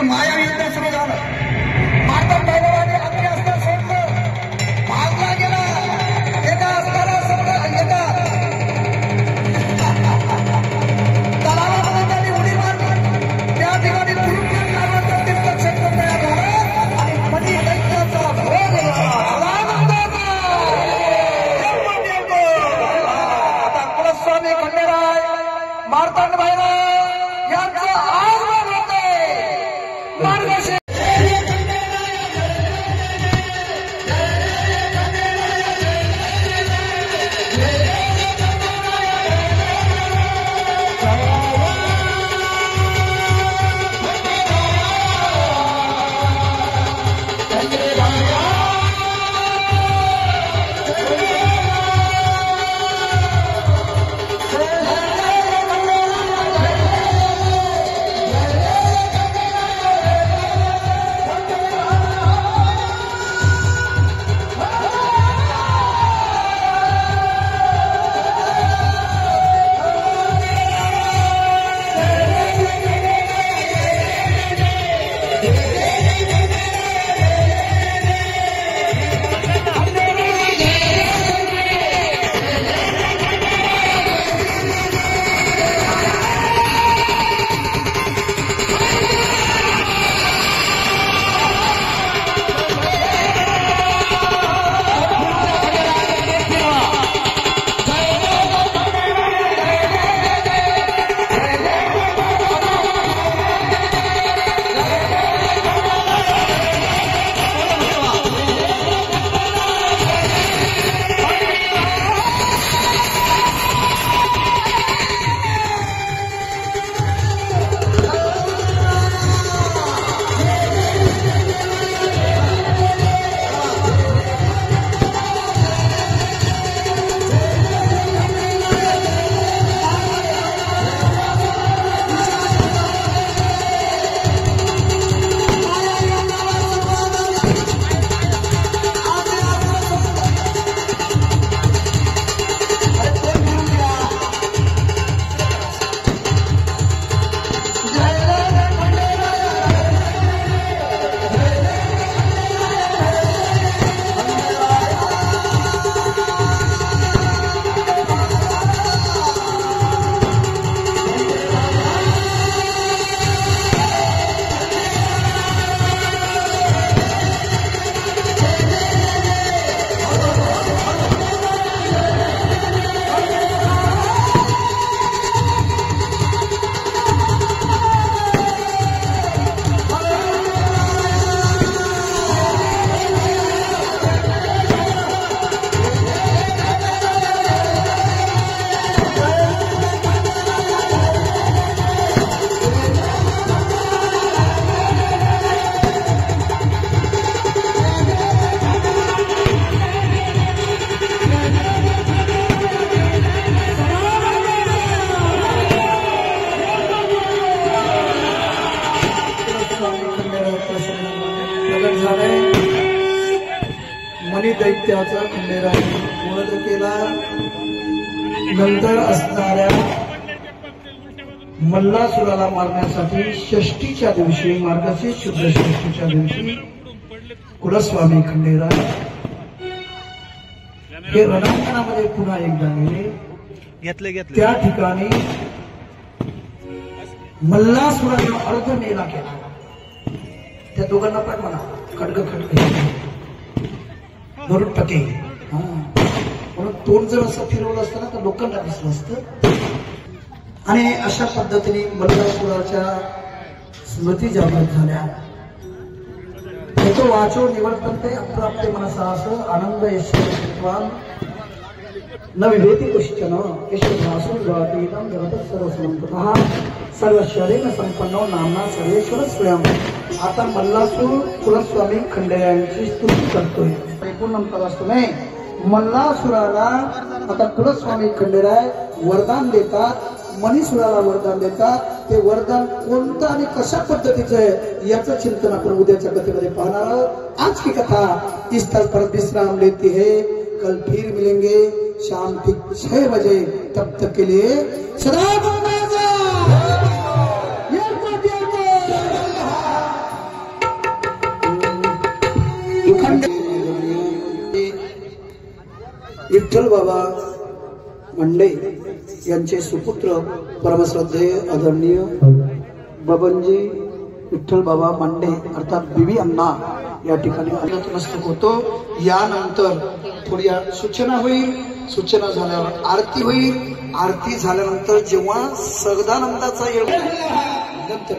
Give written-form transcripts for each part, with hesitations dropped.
माया युद्ध सुरू झालं. मार्तंड भैरवाने अग्नी अस्त्र सोडलं, भागला गेला. एका अस्त्राला सोडलं, एका तलावामध्ये त्यांनी उडी मारली. त्या ठिकाणी कुरुक्षेत्र नावाचं तीर्थक्षेत्र तयार झालं आणि मणी दैत्याचा भोग झाला. आता कुलस्वामी खंडेराय मार्तंड भैरव यांचं आगमन होते. मार्गशीर्ष मणी दैत्याचा खंडेरायाने वध केला. नंतर असणाऱ्या मल्लासुराला मारण्यासाठी षष्टीच्या दिवशी मार्गशीर्ष शुद्ध षष्टीच्या दिवशी कुलस्वामी खंडेराय हे रणांगणामध्ये पुन्हा एकदा गेले. त्या ठिकाणी मल्लासुराने अर्ध मेला केला. त्या दोघांना पण म्हणा खडग धरून टके म्हणून तोंड जर असं फिरवलं असतं ना तर लोकांना दिसलं असतं. आणि अशा पद्धतीने मल्लासुराच्या स्मृती जागृत झाल्या. तो वाचो निवर्तन्ते अप्राप्ते मनसा असं आनंद यशस्वान न विभेती कश्चन यशस्वासून जगतीनं जगतः सर्वसमंततः सर्वैश्वर्येण संपन्नो नामना सर्वेश्वर स्वयं. आता मल्लासूर कुलस्वामी खंडेरायांची स्तुती करतोय. पूर्ण वाचतो नाही. मल्लासुराला आता कुलस्वामी खंडेराय वरदान देतात. मणिसुराला वरदान देतात. ते वरदान कोणतं आणि कशा पद्धतीचं आहे याचं चिंतन आपण उद्याच्या कथेमध्ये पाहणार आहोत. आज की कथा इस स्थल पर विश्राम लेती है. कल फिर मिलेंगे शाम ठीक 6 बजे. तब तक के लिए सदा विठ्ठल बाबा मंडे यांचे सुपुत्र परमश्रद्धेय आदरणीय बबनजी विठ्ठल बाबा मांडे अर्थात बीबी अण्णा या ठिकाणी नतमस्तक होतो। यानंतर थोडी सूचना होईल, सूचना झाल्यावर आरती होईल, आरती झाल्यानंतर जेव्हा सगदानंदाचा येळ नंतर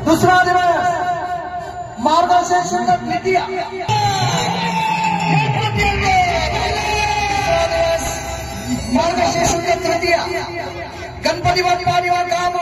दूसरा दिवस मार्गशीर्ष तृतीया, मार्गशीर्ष तृतीया गणपती बाप्पा काम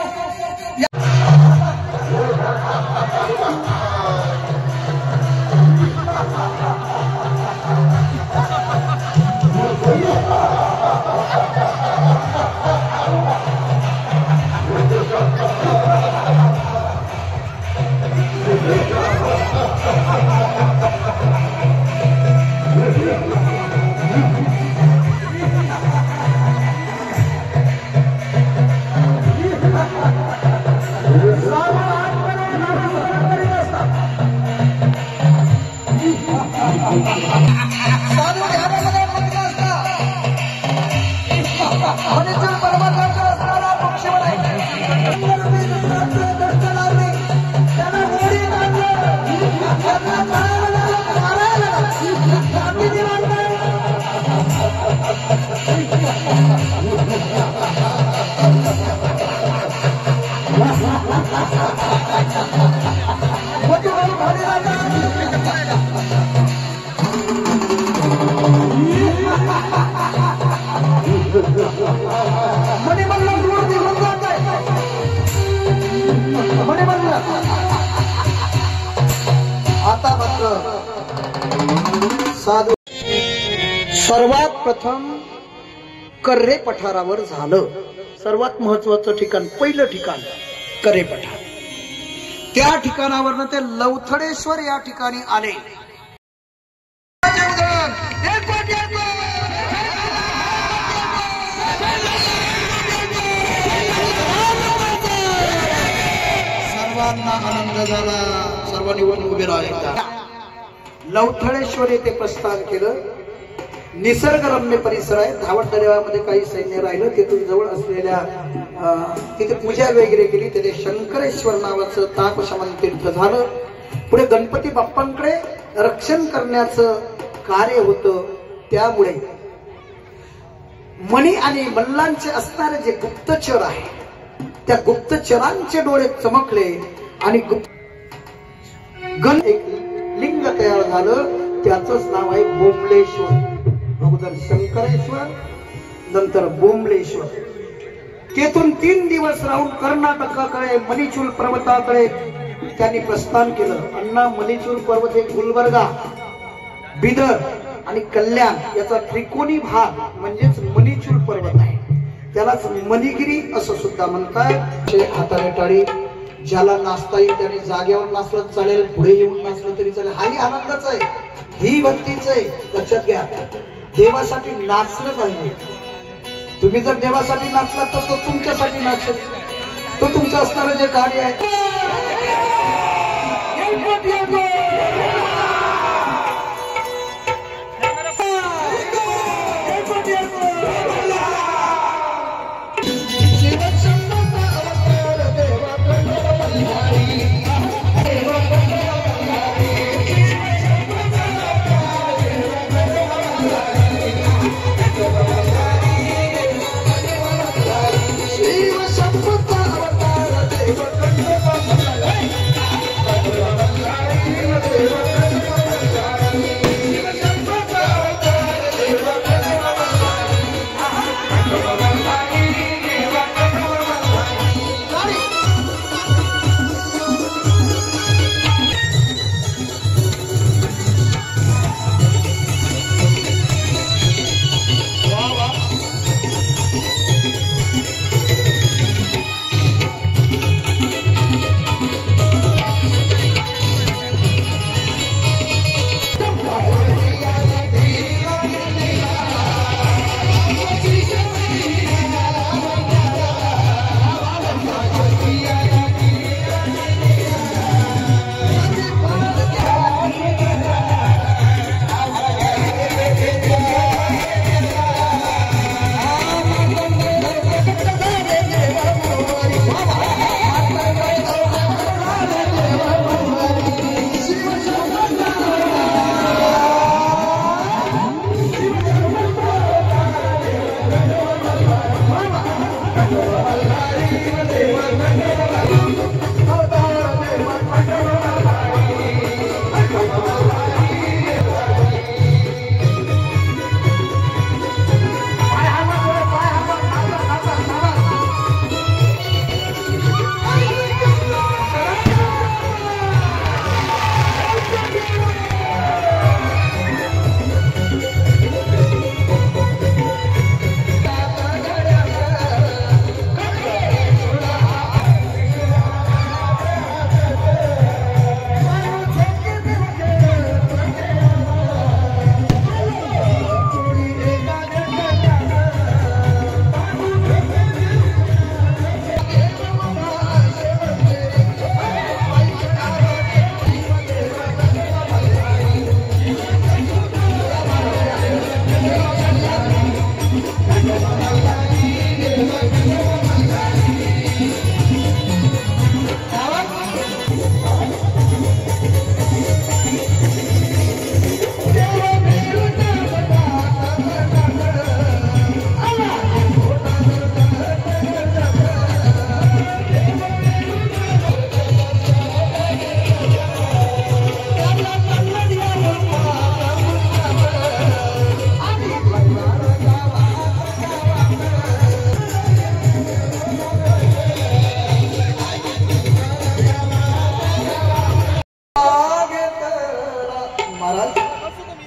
आता मात्र साधू सर्वात प्रथम कर्रे पठारावर झालं। सर्वात महत्वाचं ठिकाण, पहिलं ठिकाण कर्रे पठार। त्या ठिकाणावरनं ते लवथडेश्वर या ठिकाणी आले। सर्वांना आनंद झाला, सर्वांनी वन उभे राहिले। लवथडेश्वर येथे प्रस्थान केलं। निसर्गरम्य परिसर आहे, धावट दर्यामध्ये काही सैन्य राहिलं। तिथून जवळ असलेल्या तिथे पूजा वगैरे केली। तिथे शंकरेश्वर नावाचं तापशमन तीर्थ झालं। पुढे गणपती बाप्पांकडे रक्षण करण्याचं कार्य होतं। त्यामुळे मणी आणि मल्लांचे असणारे जे गुप्तचर आहे, त्या गुप्तचरांचे डोळे चमकले आणि एक लिंग तयार झालं। त्याचंच नाव आहे बोमलेश्वर। अगोदर शंकरेश्वर, नंतर बोमलेश्वर। तेथून 3 दिवस राहून कर्नाटकाकडे मणिचूल पर्वताकडे त्यांनी प्रस्थान केलं। अण्णा मणिचूल पर्वत एक गुलबर्गा बिदर आणि कल्याण याचा त्रिकोणी भाग म्हणजेच मणिचूर पर्वत आहे. त्यालाच मणिगिरी असं सुद्धा म्हणतात. हाताने टाळी. ज्याला नाचता येईल त्याने जागेवर नाचलं चालेल, पुढे येऊन नाचलं तरी चालेल. हाही आनंदच आहे, ही भक्तीच आहे. लक्षात घ्या, देवासाठी नाचलं पाहिजे. तुम्ही जर देवासाठी नाचला तर तो तुमच्यासाठी नाचेल. तो तुमचं असणारं जे कार्य आहे.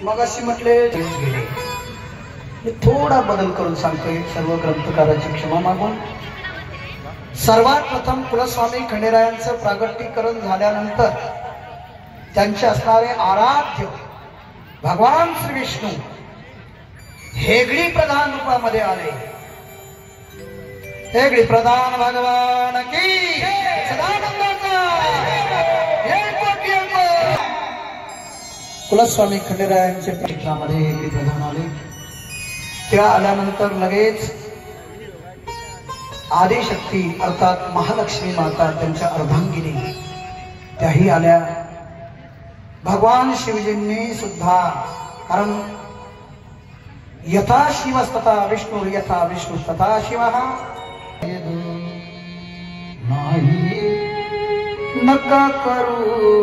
मगाशी म्हटले मी थोडा बदल करून सांगतोय. सर्व ग्रंथकाराची क्षमा मागून सर्वात प्रथम कुलस्वामी खंडेरायांचं प्रागट्यकरण झाल्यानंतर त्यांचे असणारे आराध्य भगवान श्री विष्णू हेगडी प्रधान रूपामध्ये आले. हेगडी प्रधान भगवान की सदानंदाचा कुलस्वामी खंडेरायांचे क्षेत्रामध्ये हेगडी प्रधान आले. त्या आल्यानंतर लगेच आदिशक्ती अर्थात महालक्ष्मी माता त्यांच्या अर्धांगिनी त्याही आल्या. भगवान शिवजींनी सुद्धा, कारण यथा शिवस्तथा विष्णु यथा विष्णु तथा शिव नका करू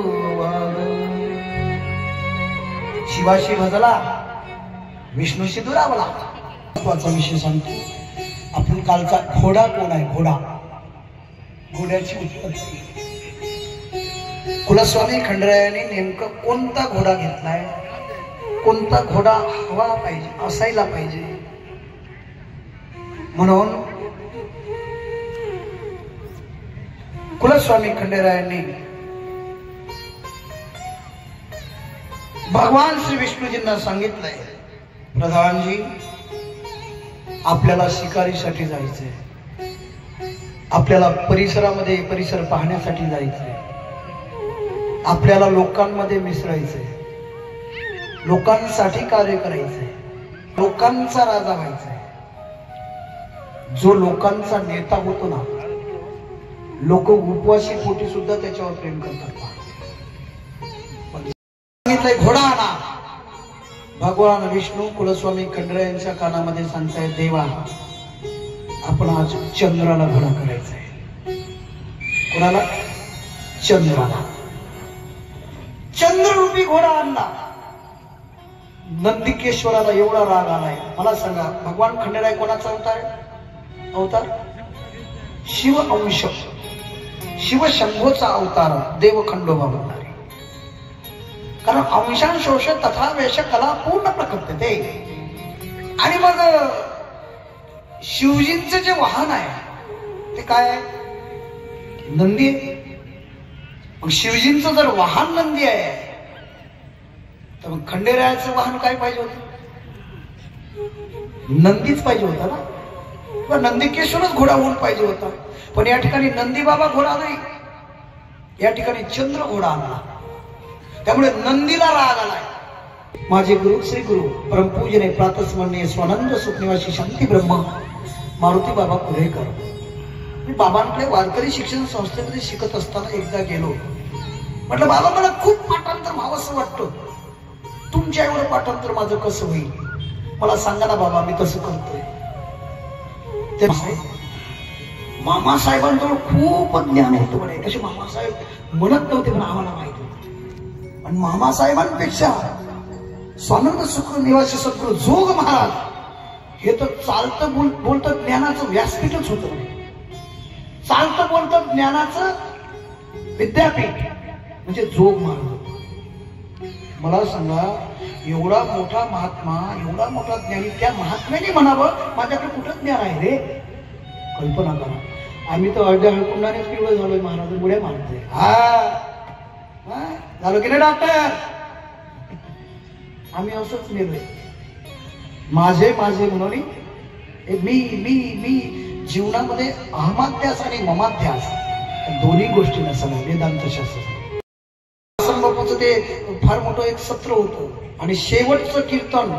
शिवाशी भजला विष्णूशी दुरावला. महत्वाचा विषय सांगतो. आपण कालचा घोडा कोण आहे? घोडा, घोड्याची उत्पत्ती. कुलस्वामी खंडेरायांनी नेमकं कोणता घोडा घेतलाय, कोणता घोडा हवा पाहिजे, असायला पाहिजे. म्हणून कुलस्वामी खंडेरायांनी भगवान श्री विष्णूजींना सांगितलंय, प्रधानजी आपल्याला शिकारीसाठी जायचंय, आपल्याला परिसरामध्ये परिसर पाहण्यासाठी जायचंय, आपल्याला लोकांमध्ये मिसळायचंय, लोकांसाठी कार्य करायचंय, लोकांचा राजा व्हायचंय. जो लोकांचा नेता होतो ना, लोक उपवासी पोटी सुद्धा त्याच्यावर प्रेम करतात. सांगितलंय घोडा आणा. भगवान विष्णू कुलस्वामी खंडेरायांच्या कानामध्ये सांगताय, देवा आपण आज चंद्राला घोडा करायचा आहे. कोणाला? चंद्राला. चंद्ररूपी घोडा आणला. नंदिकेश्वराला एवढा राग आलाय. मला सांगा, भगवान खंडेराय कोणाचा अवतार आहे? अवतार शिव अंश, शिवशंभोचा अवतार, देव खंडोबा म्हणणारे. कारण अंशांशोष तथा वेश कला पूर्ण प्रकटते. आणि मग शिवजींचं जे वाहन आहे ते काय आहे? नंदी आहे. मग शिवजींचं जर वाहन नंदी आहे, तर मग खंडेरायाचं वाहन काय पाहिजे होतं? नंदीच पाहिजे होता ना. नंदिकेश्वरच घोडा होऊन पाहिजे होता. पण या ठिकाणी नंदी बाबा घोडा नाही, या ठिकाणी चंद्र घोडा आणला. त्यामुळे नंदीला राग आलाय. माझे गुरु श्री गुरु परमपूजने प्रातस्मरणीय स्वानंद सुखनिवासी शांती ब्रह्म मारुती बाबा कुरेकर. मी बाबांकडे वारकरी शिक्षण संस्थेमध्ये शिकत असताना एकदा गेलो. म्हटलं, बाबा मला खूप पाठांतर व्हावंसं वाटतं, तुमच्या एवढं पाठांतर माझं कसं होईल, मला सांगा ना बाबा, मी तसं करतोय. ते मामासाहेबांजवळ खूप ज्ञान होतं म्हणे. कसे मामासाहेब म्हणत नव्हते पण आम्हाला माहित होतं. आणि मामासाहेबांपेक्षा स्वानंद सुख निवासी सद्गुरू जोग महाराज हे तर चालतं बोलतं ज्ञानाचं व्यासपीठच होतं. चालतं बोलतं ज्ञानाचं विद्यापीठ म्हणजे जोग महाराज. मला सांगा, एवढा मोठा महात्मा, एवढा मोठा ज्ञानी, त्या महात्म्याने म्हणावं माझ्याकडे कुठं ज्ञान आहे रे? कल्पना करा. आम्ही तर अर्ध्या हळकुंडानेच पिवळं झालोय, महाराज उड्या मारतोय. हा झालो की नाही डॉक्टर? आम्ही असंच नेलोय. माझे माझे म्हणून मी जीवनामध्ये अहमाध्यास आणि ममाध्यास दोन्ही गोष्टी नसणार. वेदांत शास्त्र बापूचं ते फार मोठं एक सत्र होतं. आणि शेवटचं कीर्तन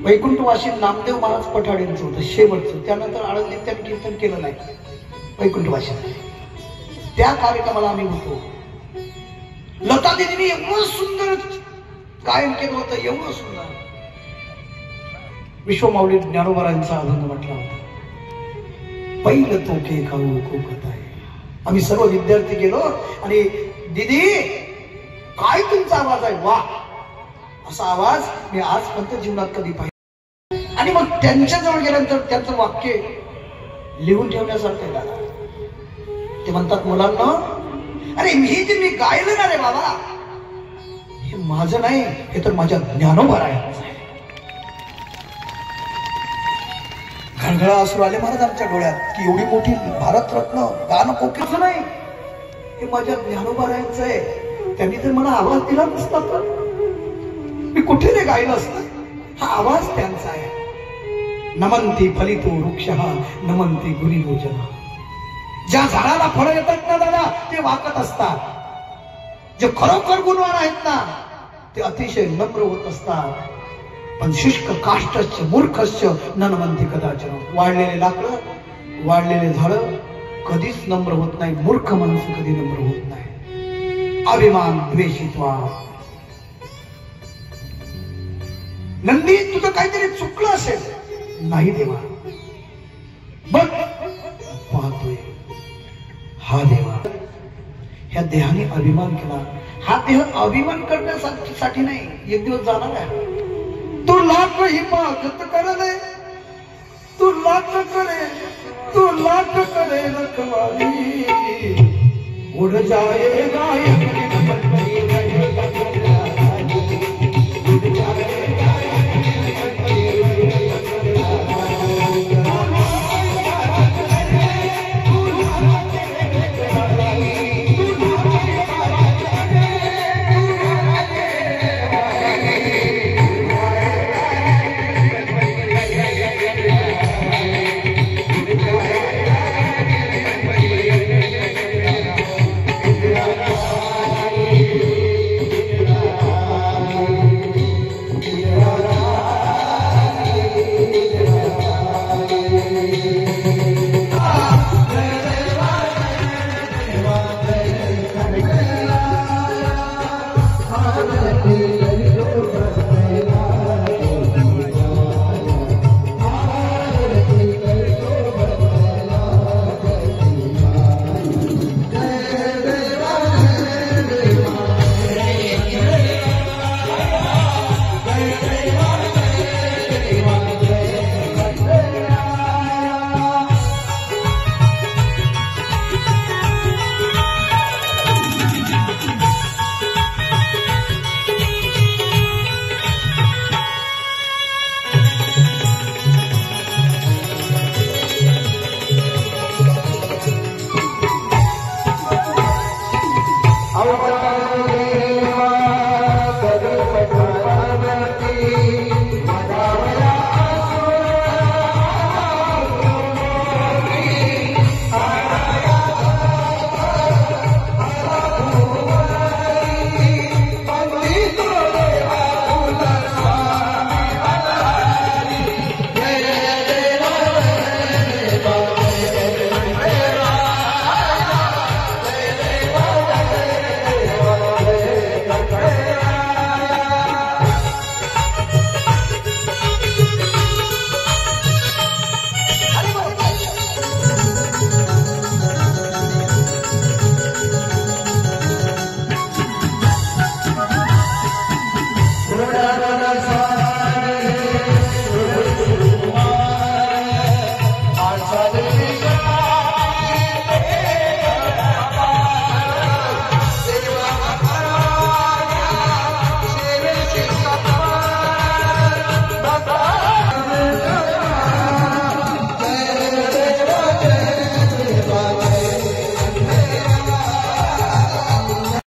वैकुंठवासी नामदेव महाराज पठाडेंचं होतं, शेवटचं. त्यानंतर आळंदीत त्यांनी कीर्तन केलं नाही वैकुंठवासी. त्या कार्यक्रमाला आम्ही होतो. लता दिदीने एवढं सुंदर गायन केलं होतं, एवढं सुंदर. विश्वमाऊली ज्ञानोबारांचा अभंग म्हटला होता, पहिलं तो के खाऊ कोकत आहे. आम्ही सर्व विद्यार्थी गेलो आणि दीदी काय तुमचा आवाज आहे, वा, असा आवाज मी आजपर्यंत जीवनात कधी पाहिजे. आणि मग त्यांच्या जवळ गेल्यानंतर त्यांचं वाक्य लिहून ठेवण्यासारखं दादा. ते म्हणतात, मुलांना, अरे मी गायलं ना रे बाबा, हे माझं नाही, हे तर माझ्या ज्ञानोबारायांचं आहे. घळघळा असू आले महाराज आमच्या डोळ्यात की एवढी मोठी भारतरत्न दान कोकीचं नाही, हे माझ्या ज्ञानोबारायांचं आहे. त्यांनी तर मला आवाज दिला नसता तर मी कुठे रे गायलं असतं. हा आवाज त्यांचा आहे. नमंती फलितो वृक्षः नमंती गुरी योजना. ज्या झाडाला फळं येतात ना दादा, ते वाकत असतात. जे खरोखर गुणवान आहेत ना, ते अतिशय नम्र होत असतात. पण शुष्क काष्टश्च मूर्खश्च न नमंती कदाचन. वाढलेले लाकडं, वाढलेले झाडं कधीच नम्र होत नाही. मूर्ख माणसं कधी नम्र होत नाही. अभिमान द्वेषित्वा. नंदी, तुझं काहीतरी चुकलं असेल. नाही देवा, बघ पाहतोय हा देवा. ह्या देहाने अभिमान केला. हा देह अभिमान करण्यासाठी नाही, एक दिवस जाणार आहे. तू लाख हिमाकत करले, तू लाख करे, तू लाख करे रखवाली, उड़ जाएगा होईल